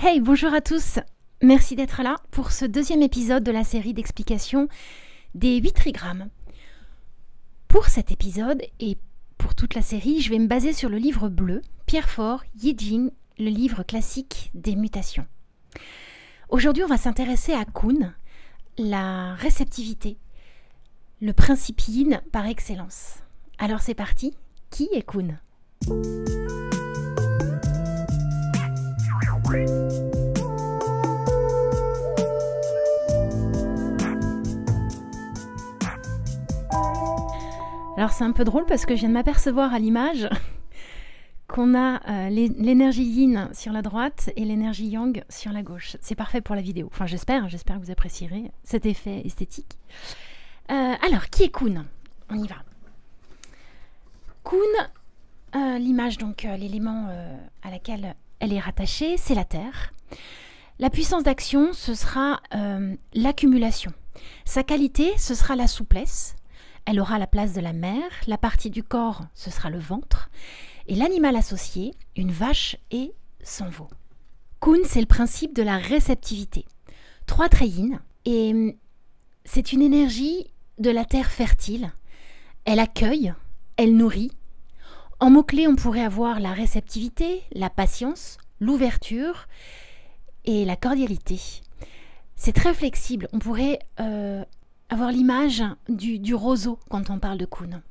Hey, bonjour à tous. Merci d'être là pour ce deuxième épisode de la série d'explications des 8 trigrammes. Pour cet épisode et pour toute la série, je vais me baser sur le livre bleu, Pierre Fort, Yi Jing, le livre classique des mutations. Aujourd'hui, on va s'intéresser à Kun, la réceptivité, le principe yin par excellence. Alors c'est parti, qui est Kun ? Alors c'est un peu drôle parce que je viens de m'apercevoir à l'image qu'on a l'énergie yin sur la droite et l'énergie yang sur la gauche. C'est parfait pour la vidéo. Enfin j'espère que vous apprécierez cet effet esthétique. Alors qui est Kun ? On y va. Kun, l'image donc l'élément à laquelle elle est rattachée, c'est la Terre. La puissance d'action, ce sera l'accumulation. Sa qualité, ce sera la souplesse. Elle aura la place de la mer, la partie du corps, ce sera le ventre, et l'animal associé, une vache et son veau. Kun, c'est le principe de la réceptivité. 3 traits yin, et c'est une énergie de la terre fertile. Elle accueille, elle nourrit. En mots-clés, on pourrait avoir la réceptivité, la patience, l'ouverture et la cordialité. C'est très flexible. On pourrait avoir l'image du roseau quand on parle de Kun.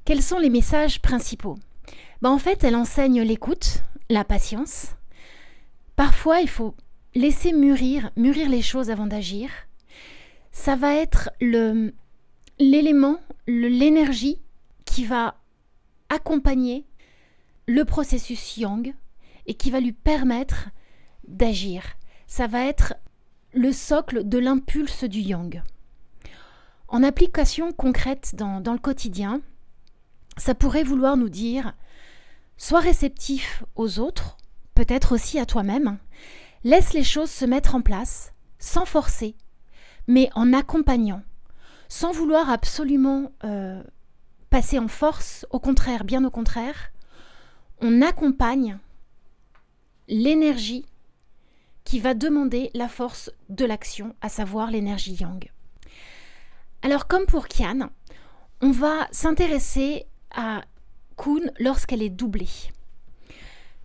Quels sont les messages principaux ? En fait, elle enseigne l'écoute, la patience. Parfois, il faut laisser mûrir les choses avant d'agir. Ça va être l'élément, l'énergie qui va accompagner le processus yang et qui va lui permettre d'agir. Ça va être le socle de l'impulse du yang. En application concrète dans le quotidien, ça pourrait vouloir nous dire « Sois réceptif aux autres, peut-être aussi à toi-même. Laisse les choses se mettre en place, sans forcer, mais en accompagnant, sans vouloir absolument passer en force, au contraire, bien au contraire. On accompagne l'énergie qui va demander la force de l'action, à savoir l'énergie yang. Alors comme pour Kian, on va s'intéresser à Kun lorsqu'elle est doublée.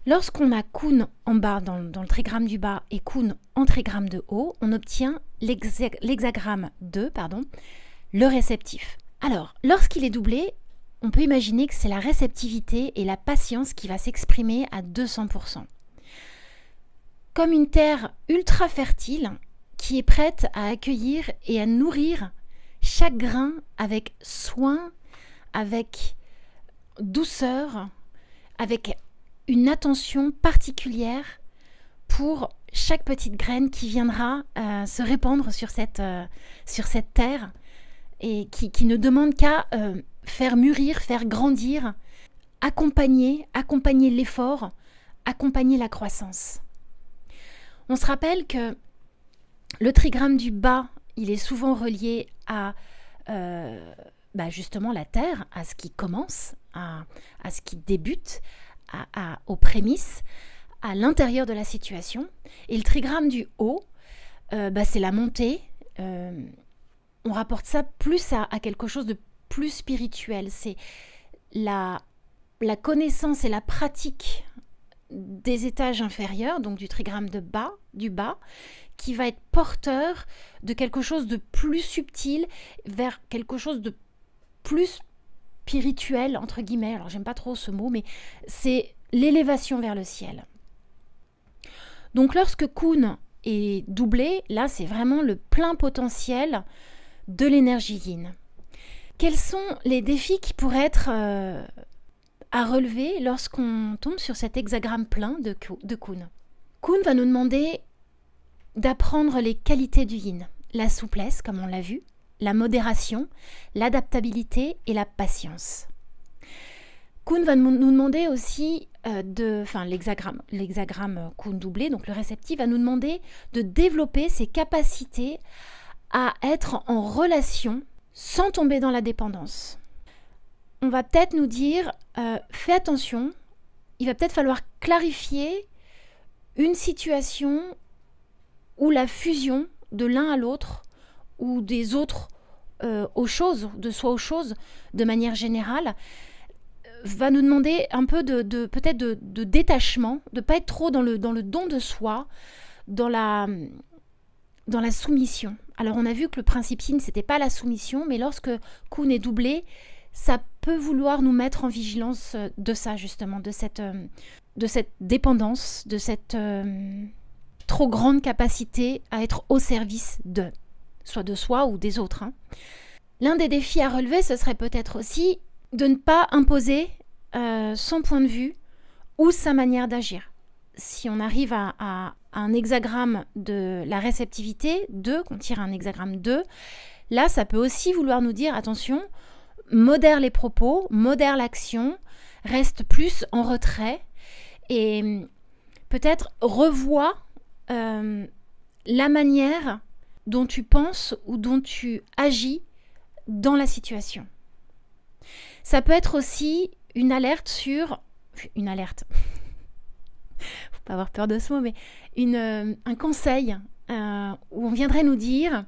Lorsqu'on a Kun en bas, dans le trigramme du bas, et Kun en trigramme de haut, on obtient l'hexagramme 2, le réceptif. Alors, lorsqu'il est doublé, on peut imaginer que c'est la réceptivité et la patience qui va s'exprimer à 200%. Comme une terre ultra fertile qui est prête à accueillir et à nourrir chaque grain avec soin, avec douceur, avec une attention particulière pour chaque petite graine qui viendra se répandre sur cette terre et qui ne demande qu'à faire mûrir, faire grandir, accompagner l'effort, accompagner la croissance. On se rappelle que le trigramme du bas, il est souvent relié à justement la terre, à ce qui commence, à ce qui débute, aux prémices, à l'intérieur de la situation. Et le trigramme du haut, c'est la montée. On rapporte ça plus à quelque chose de plus spirituel. C'est la connaissance et la pratique des étages inférieurs, donc du trigramme du bas, qui va être porteur de quelque chose de plus subtil vers quelque chose de plus spirituel, entre guillemets. Alors, j'aime pas trop ce mot, mais c'est l'élévation vers le ciel. Donc, lorsque Kun est doublé, là, c'est vraiment le plein potentiel de l'énergie yin. Quels sont les défis qui pourraient être à relever lorsqu'on tombe sur cet hexagramme plein de Kun ? Kun va nous demander d'apprendre les qualités du yin, la souplesse, comme on l'a vu, la modération, l'adaptabilité et la patience. Kun va nous demander aussi l'hexagramme Kun doublé, donc le réceptif, va nous demander de développer ses capacités à être en relation sans tomber dans la dépendance. On va peut-être nous dire, fais attention, il va peut-être falloir clarifier une situation où la fusion de l'un à l'autre ou des autres aux choses, de soi aux choses, de manière générale, va nous demander un peu peut-être de détachement, de ne pas être trop dans le don de soi, dans la soumission. Alors on a vu que le principe yin, c'était pas la soumission, mais lorsque Kun est doublé, ça peut vouloir nous mettre en vigilance de ça justement, de cette dépendance, de cette trop grande capacité à être au service soit de soi ou des autres. L'un des défis à relever, ce serait peut-être aussi de ne pas imposer son point de vue ou sa manière d'agir. Si on arrive à un hexagramme de la réceptivité, 2, qu'on tire un hexagramme 2, là, ça peut aussi vouloir nous dire, attention, modère les propos, modère l'action, reste plus en retrait et peut-être revois la manière dont tu penses ou dont tu agis dans la situation. Ça peut être aussi une alerte sur... Une alerte. Faut pas avoir peur de ce mot, mais un conseil où on viendrait nous dire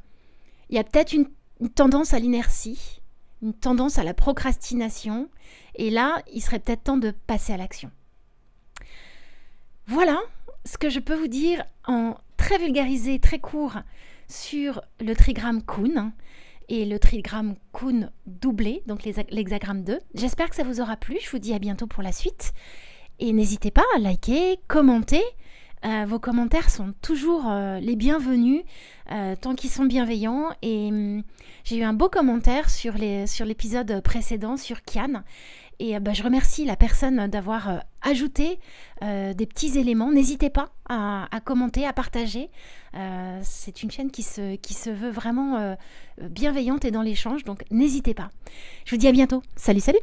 il y a peut-être une tendance à l'inertie, une tendance à la procrastination, et là, il serait peut-être temps de passer à l'action. Voilà ce que je peux vous dire en très vulgarisé, très court, sur le trigramme Kun et le trigramme Kun doublé, donc l'hexagramme 2. J'espère que ça vous aura plu. Je vous dis à bientôt pour la suite. Et n'hésitez pas à liker, commenter. Vos commentaires sont toujours les bienvenus, tant qu'ils sont bienveillants. Et j'ai eu un beau commentaire sur l'épisode précédent sur Kian. Et je remercie la personne d'avoir ajouté des petits éléments. N'hésitez pas à commenter, à partager. C'est une chaîne qui se veut vraiment bienveillante et dans l'échange. Donc n'hésitez pas. Je vous dis à bientôt. Salut, salut!